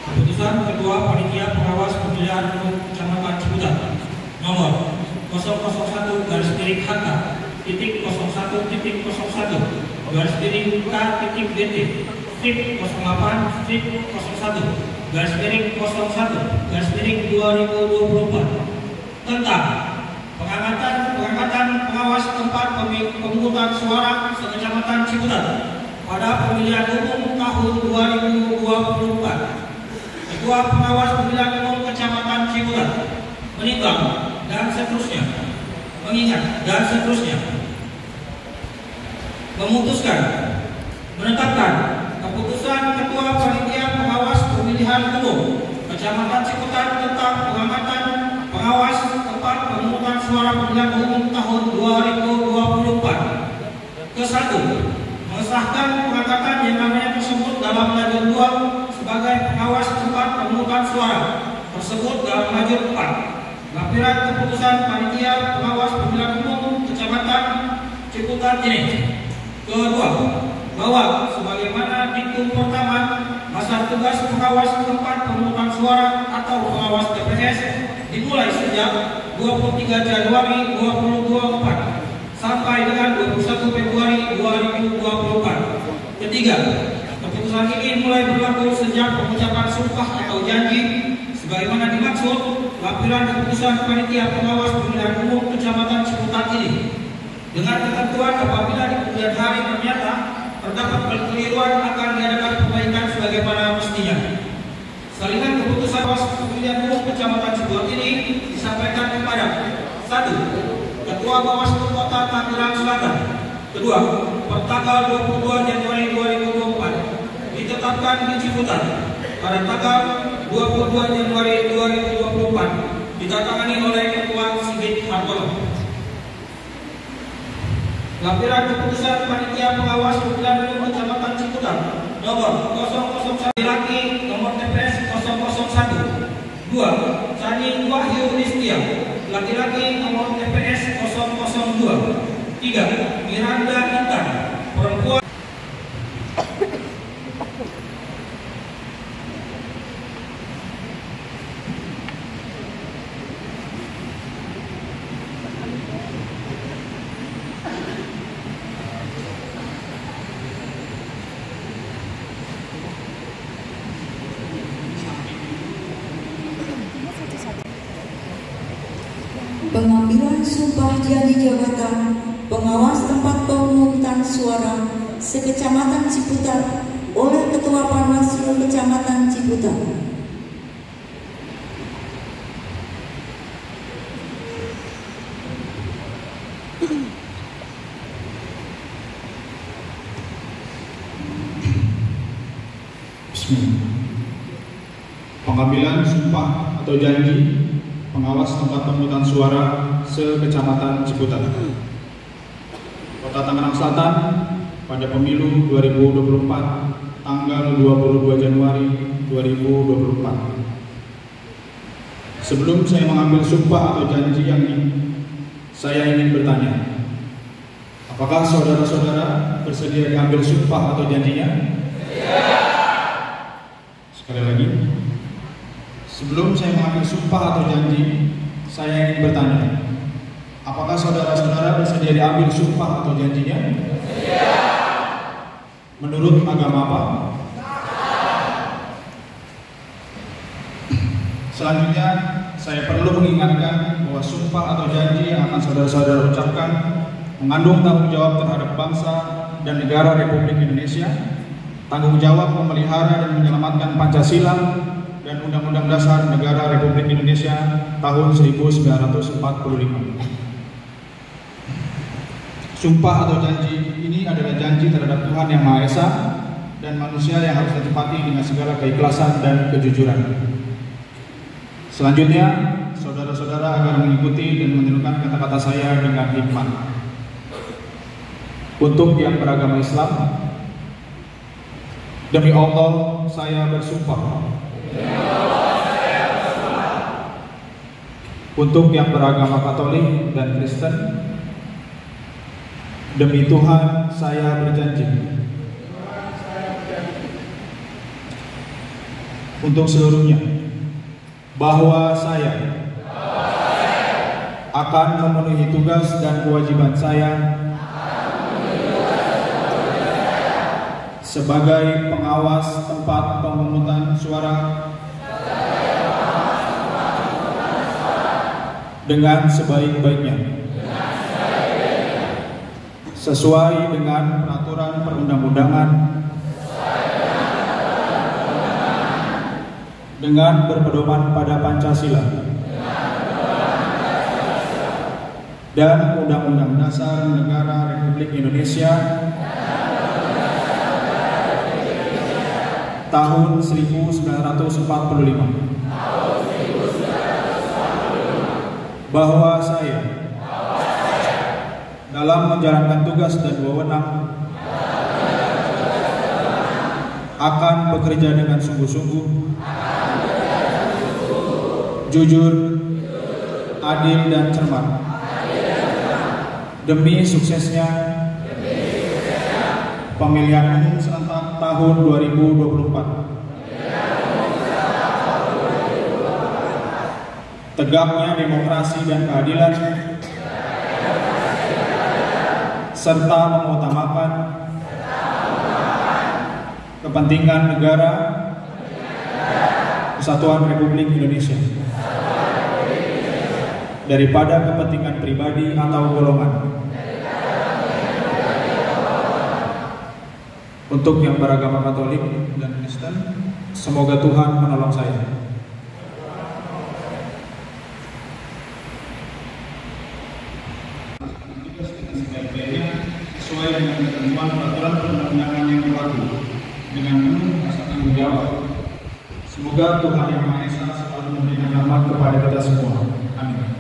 Keputusan Ketua Panitia Pengawas Pemilihan Umum Kecamatan Ciputat nomor 001-K-01-01-01-01-2024 tentang pengangkatan pengawas tempat pemungutan suara se-Kecamatan Ciputat pada pemilihan umum tahun 2024. Ketua Pengawas Pemilihan Umum Kecamatan Ciputat menimbang dan seterusnya, mengingat dan seterusnya, memutuskan menetapkan keputusan Ketua Panitia Pengawas Pemilihan Umum Kecamatan Ciputat tentang pengangkatan pengawas tempat pemungutan suara pemilihan umum tahun 2024. Ke-1, mengesahkan pengangkatan yang namanya tersebut dalam lajur 2 sebagai pengawas tempat pemungutan suara tersebut dalam lajur 4. Lampiran keputusan Panitia Pengawas Pemilihan Umum Kecamatan Ciputat ini. Kedua, bahwa sebagaimana diktum pertama, masa tugas pengawas tempat pemungutan suara atau pengawas TPS dimulai sejak 23 Januari 2024 sampai dengan 21 Februari 2024. Ketiga, keputusan ini mulai berlaku sejak pengucapan sumpah atau janji sebagaimana dimaksud lampiran keputusan Panitia Pengawas Pemilihan Umum Kecamatan Ciputat ini, dengan ketentuan apabila di kemudian hari ternyata terdapat kekeliruan akan diadakan perbaikan sebagaimana mestinya. Salinan keputusan Pemilihan Umum Kecamatan Ciputat ini disampaikan kepada 1. Ketua Bawaslu Kota Tangerang Selatan. Kedua, pertanggal 22 Januari 2024 ditetapkan di Ciputat. Pada tanggal 22 Januari 2024 ditandatangani oleh Ketua Sigit Hartono. Lampiran keputusan Panitia Pengawas Pemilihan Umum Kecamatan Ciputat nomor 001 laki nomor TPS 001. 2. Sani Wahyu Listia laki-laki nomor TPS 002. 3. Miranda Intan perempuan. Pengambilan sumpah janji jabatan pengawas tempat pemungutan suara se-Kecamatan Ciputat oleh Ketua Panwaslu Kecamatan Ciputat. Pengambilan sumpah atau janji pengawas tempat pemungutan suara se-Kecamatan Ciputat Kota Tangerang Selatan pada pemilu 2024 tanggal 22 Januari 2024. Sebelum saya mengambil sumpah atau janji yang ini, saya ingin bertanya, apakah saudara-saudara bersedia diambil sumpah atau janjinya? Sekali lagi, sebelum saya mengambil sumpah atau janji, saya ingin bertanya, apakah saudara-saudara bersedia diambil sumpah atau janjinya? Menurut agama apa? Selanjutnya, saya perlu mengingatkan bahwa sumpah atau janji yang akan saudara-saudara ucapkan mengandung tanggung jawab terhadap bangsa dan negara Republik Indonesia, tanggung jawab memelihara dan menyelamatkan Pancasila dan Undang-Undang Dasar Negara Republik Indonesia tahun 1945. Sumpah atau janji ini adalah janji terhadap Tuhan Yang Maha Esa dan manusia yang harus ditepati dengan segala keikhlasan dan kejujuran. Selanjutnya, saudara-saudara agar mengikuti dan menirukan kata-kata saya dengan hikmat. Untuk yang beragama Islam, demi Allah saya bersumpah. Untuk yang beragama Katolik dan Kristen, demi Tuhan saya berjanji. Untuk seluruhnya, bahwa saya akan memenuhi tugas dan kewajiban saya sebagai pengawas tempat pemungutan suara dengan sebaik-baiknya, sesuai dengan peraturan perundang-undangan, dengan berpedoman pada Pancasila dan Undang-Undang Dasar Negara Republik Indonesia tahun 1945, bahwa saya dalam menjalankan tugas dan wewenang akan bekerja dengan sungguh-sungguh, jujur, adil dan cermat demi suksesnya pemilihan umum serentak tahun 2024, tegaknya demokrasi dan keadilan, serta mengutamakan kepentingan negara Kesatuan Republik Indonesia daripada kepentingan pribadi atau golongan. Untuk yang beragama Katolik dan Kristen, semoga Tuhan menolong saya. Sesuai dengan ketentuan peraturan perundang-undangan yang berlaku dengan penuh rasa tanggung jawab. Semoga Tuhan Yang Maha Esa selalu memberikan rahmat kepada kita semua. Amin.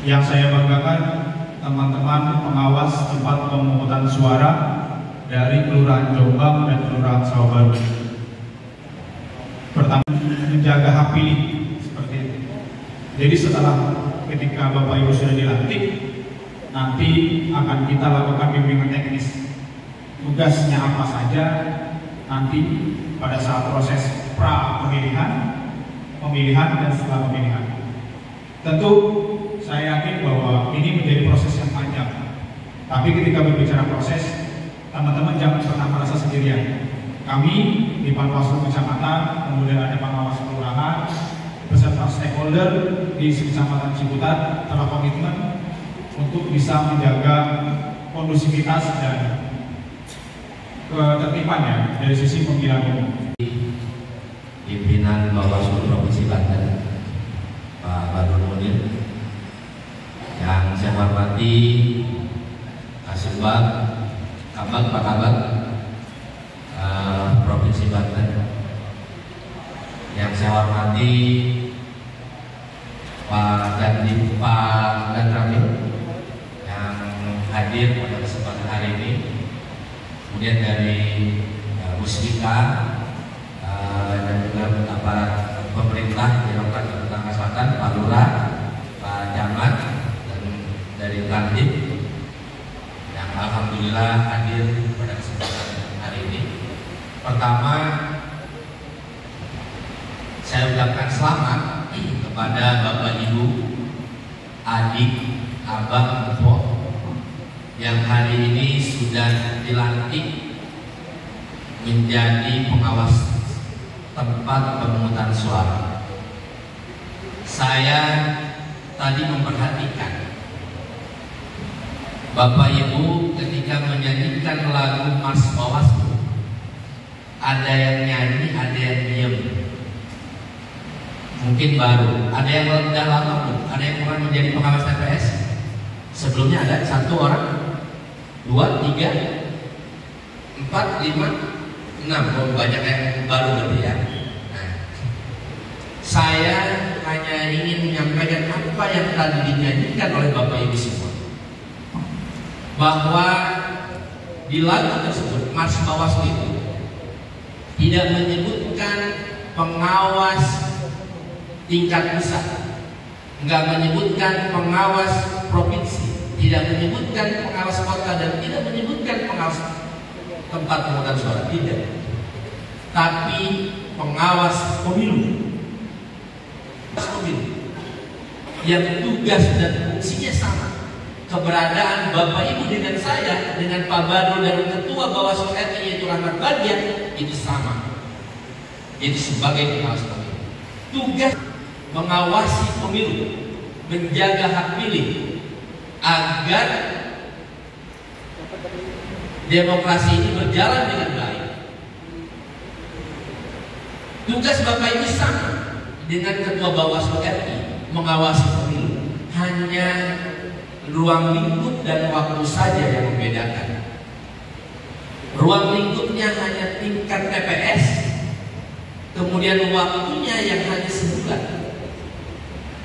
Yang saya banggakan, teman-teman pengawas tempat pemungutan suara dari Kelurahan Jombang dan Kelurahan Sawah Baru. Pertama, menjaga hak pilih seperti itu. Jadi setelah ketika Bapak Ibu sudah dilantik, nanti akan kita lakukan bimbingan teknis. Tugasnya apa saja nanti pada saat proses pra pemilihan, dan setelah pemilihan. Tentu saya yakin bahwa ini menjadi proses yang panjang. Tapi ketika berbicara proses, teman-teman jangan pernah merasa sendirian. Kami di Panwaslu Kecamatan, kemudian ada pengawas kelurahan, beserta stakeholder di Kecamatan Ciputat telah komitmen untuk bisa menjaga kondusivitas dan ketertiban dari sisi pemilihan umum. Pimpinan Bawaslu Provinsi Banten, hormati Kasubag, Kabag, Pak Kabag Provinsi Banten. Yang saya hormati Pak Dan Ramil yang hadir pada kesempatan hari ini. Kemudian dari Musbika dan juga aparat pemerintah di Tangerang Selatan, Pak Lurah, Pak Camat, dan dari Kandim yang alhamdulillah hadir pada kesempatan hari ini. Pertama, saya ucapkan selamat kepada Bapak Ibu, adik, abang, empok yang hari ini sudah dilantik menjadi pengawas tempat pemungutan suara. Saya tadi memperhatikan Bapak Ibu ketika menyanyikan lagu Mars Bawaslu, ada yang nyanyi, ada yang diam. Mungkin baru, ada yang udah lama, ada yang pernah menjadi pengawas TPS. Sebelumnya ada 1 orang, 2, 3, 4, 5, 6. Banyak yang baru berarti ya. Nah, saya hanya ingin menyampaikan apa yang tadi dinyanyikan oleh Bapak Ibu semua, bahwa di lagu tersebut Mars Bawaslu itu tidak menyebutkan pengawas tingkat pusat, enggak menyebutkan pengawas provinsi, tidak menyebutkan pengawas kota, dan tidak menyebutkan pengawas tempat pemungutan suara, tidak. Tapi pengawas pemilu yang tugas dan fungsinya sama. Keberadaan Bapak Ibu dengan saya, dengan Pak Badul dan Ketua Bawaslu RI yaitu Rahmat Bagian, itu sama. Itu sebagai pengawas pemilu. Tugas mengawasi pemilu, menjaga hak pilih agar demokrasi ini berjalan dengan baik. Tugas Bapak Ibu sama dengan Ketua Bawaslu RI, mengawasi pemilu. Hanya ruang lingkup dan waktu saja yang membedakan. Ruang lingkupnya hanya tingkat TPS, kemudian waktunya yang hanya sebulan.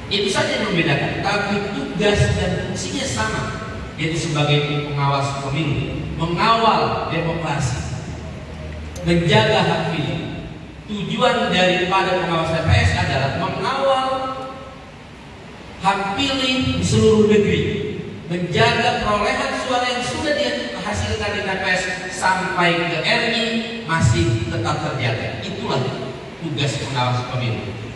Itu saja yang membedakan, tapi tugas dan fungsinya sama, yaitu sebagai pengawas pemilu, mengawal demokrasi, menjaga hak pilih. Tujuan daripada pengawas TPS adalah mengawal hak pilih di seluruh negeri, menjaga perolehan suara yang sudah dihasilkan di TPS sampai ke RI masih tetap terjaga. Itulah tugas pengawas pemilu.